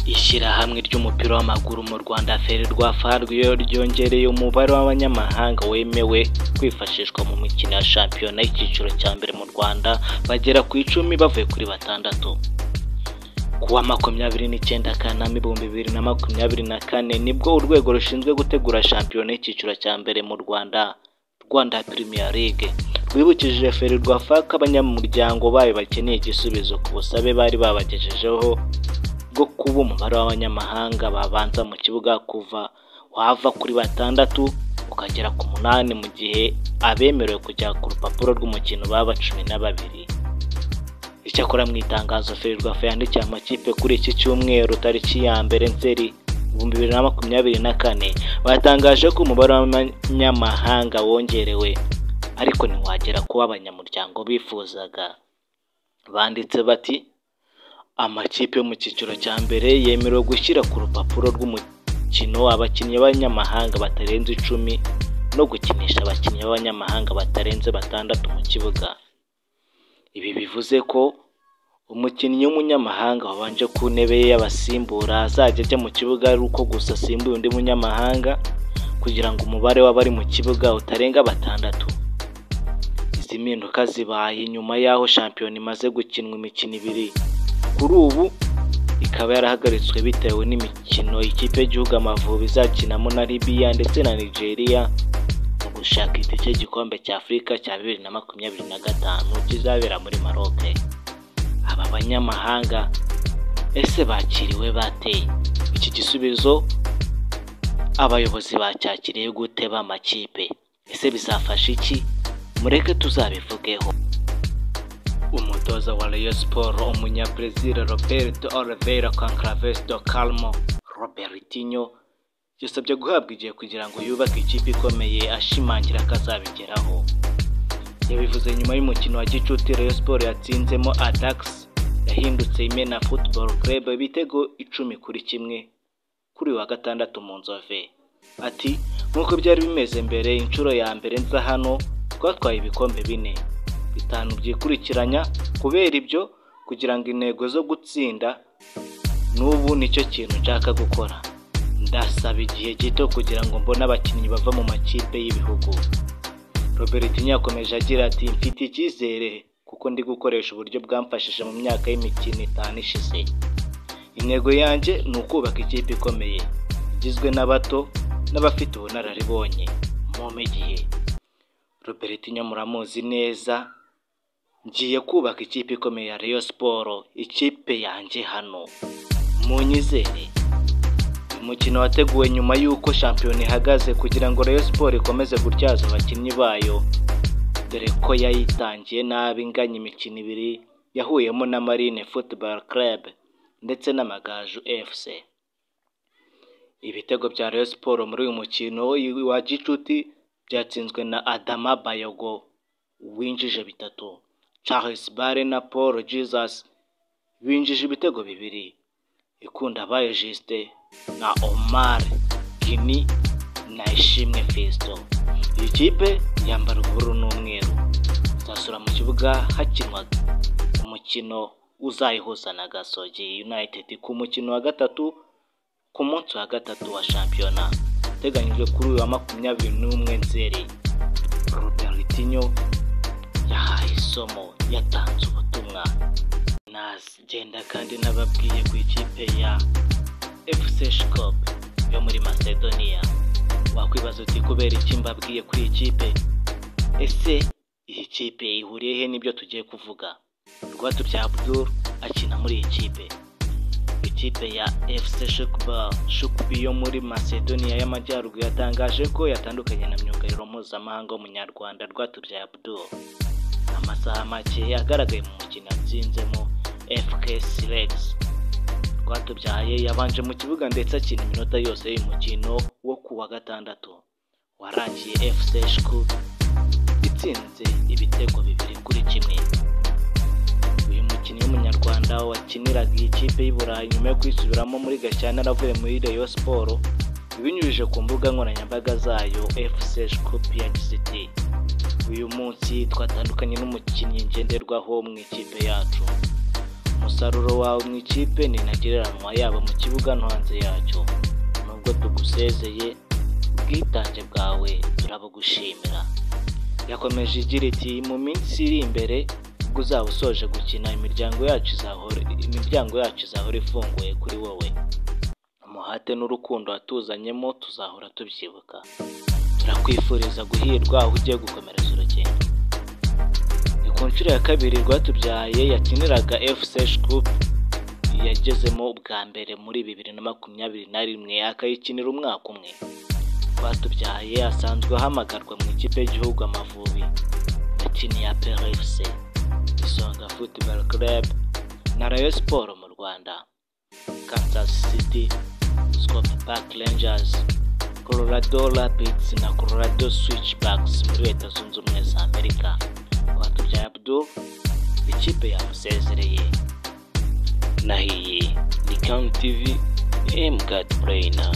Ishyirahamwe ry'umupira w'amaguru mu Rwanda Ferwafa ryongereye umubare w'abanyamahanga wemewe kwifashishwa mu mikino ya shampiyona y'icyiciro cya mbere mu Rwanda bagera ku 10 bavuye kuri 6. Kuwa 29 Kanama 2024 nibwo urwego rushinzwe gutegura shampiyona y'icyiciro cya mbere mu Rwanda Premier League rwibukije Ferwafa ko abanyamuryango bayo bakeneye igisubizo ku busabe bari babagejejeho bwo kuba umubare w'abanyamahanga babanza mu kibuga kuva wava kuri 6 ukagera ku 8 mu gihe abemerewe kujya ku rupapuro rw'umukino baba 12. Icyakora mu itangazo Ferwafa yandikiye amakipe kuri iki cyumweru tariki ya 1 Nzeri 2024 batangaje ko umubare w'abanyamahanga wongerewe ariko ntiwagera kuba abanyamuryango bifuzaga. Banditse bati amakipe yo mu cyiciro cya mbere yemerewe gushyira ku rupapuro rw'umukino abakinnyi b'abanyamahanga batarenze 10 no gukinisha abakinnyi b'abanyamahanga batarenze 6 mu kibuga. Ibi bivuze ko umukinnyi w'umunyamahanga wabanje ku ntebe y'abasimbura azajya ajya mu kibuga ari uko gusa asimbuye undi munyamahanga kugira ngo umubare w'abari mu kibuga utarenga 6. Izi mpinduka zibaye nyuma y'aho shampiyona imaze gukinwa imikino 2. Kuri ubu ikaba yarahagaritswe bitewe n'imikino ikipe y'igihugu Amavubi izakinamo na Libya ndetse na Nigeria mu gushaka itike y'igikombe cya Afurika cya 2025 kizabera muri Maroc. Aba banyamahanga ese bakiriwe bateye iki gisubizo? Abayobozi bacyakiriye gute b'amakipe? Ese bizafasha iki? Mureke tuzabivugeho. Umutoza wa Rayon Sport umunya-Brazil Roberto Oliveira Concalves do Carmo Robertinho yasabye guhabwa igihe kugira ngo yubake ikipe ikomeye ashimangira akazabigeraho. Yabivuze nyuma y'umukino wa gicuti Rayon Sport yatsinzemo Adax yahindutse Imena Football Club ibitego 10-1 kuri wa 6 mu Nzove. Ati nkuko byari bimeze mbere, inshuro ya mbere nza hano twatwaye ibikombe 4 bitanu byikurikiranya. Kubera ibyo kugira ngo intego zo gutsinda n'ubu nicyo kintu nshaka gukora. Ndasaba igihe gito kugira ngo mbone abakinnyi bava mu makipe y'ibihugu. Robertinho yakomeje agira ati mfite icyizere kuko ndi gukoresha uburyo bwamfashije mu myaka y'imikino 5 ishize. Intego yanjye ni ukubaka ikipe ikomeye igizwe n'abato n'abafite ubunararibonye mu gihe. Robertinho muramuzi neza, ngiye kubaka ikipe ikomeye ya Rayon Sport, ikipe yanjye hano munyizere. Umukino wateguwe nyuma y'uko shampiyona ihagaze kugira ngo Rayon Sport ikomeze gutyaza abakinnyi bayo, dore ko yayitangiye nabi inganya imikino 2 yahuyemo na Marine Football Club ndetse n'Amagaju FC. Ibitego bya Rayon Sport muri uyu mukino wa gicuti byatsinzwe na Adama Bayogo winjije 3, Charles Bare na Paul Jesus winjije ibitego 2, Ikundabaye Juste na Omar Gini na Ishimwe Festo. Iyi kipe yambara ubururu n'umweru zasura mu kibuga hakinwa umukino uzayihuza na Gasogi United ku mukino wa 3 ku munsi wa 3 wa shampiyona teganyijwe kuri uyu wa 21 Nzeri. Robertinho yahaye isomo, yatanze ubutumwa. Nagenda kandi nababwiye ku ikipe ya FC Shkop yo muri Macedonia. Wakwibaza uti kubera iki mbabwiye kuri ikipe? Ese iyi kipe ihuriye he nibyo tugiye kuvuga? Rwatubyaye Abdul akina muri iyi kipe. Ikipe ya FC Shkop yo muri Macedonia y'Amajyaruguru yatangaje ko yatandukanye na myugariro mpuzamahanga w'umunyarwanda Rwatubyaye Abdul amasaha make yagaragaye mu mukino yatsinzemo FK Silex. Rwatubyaye yabanje mu kibuga ndetse akina iminota yose y'umukino wo kuwa 6 warangiye FC Shkop itsinze ibitego 2-1. Uyu mukinnyi w'umunyarwanda wakiniraga ikipe y'Iburayi nyuma yo kwisubiramo muri Gashyantare avuye muri Rayon Sport ibinyujije ku mbuga nkoranyambaga zayo FC Shkop yagize ati uyu munsi twatandukanye n'umukinnyi ngenderwaho mu ikipe yacu. umusaruro wawe mu ikipe ni ntagereranywa yaba mu kibuga no hanze yacyo. Nubwo tugusezeye, ubwitange bwawe turabugushimira. Yakomeje igira iti mu minsi iri imbere ubwo uzaba usoje gukina imiryango yacu izahora ifunguye kuri wowe. Umuhate n'urukundo watuzanyemo tuzahora tubyibuka. Turakwifuriza guhirwa aho ugiye gukomereza urugendo. Ni ku nshuro ya kabiri Rwatubyaye yakiniraga FC Scoop yagezemo ubwa mbere muri 2021 akayikinira umwaka umwe. Rwatubyaye asanzwe ahamagarwa mu ikipe y'igihugu Amavubi, yakiniye APR FC, Isonga Football Club na Rayon Sport mu Rwanda, Kansas City, Scott Park Rangers, Colorado Rapids na Colorado Switchbacks muri Leta Zunze Ubumwe za Amerika. Rwatubyaye Abdul, ikipe yamusezereye. Nahiye ni Count TV, MCAT Brainer.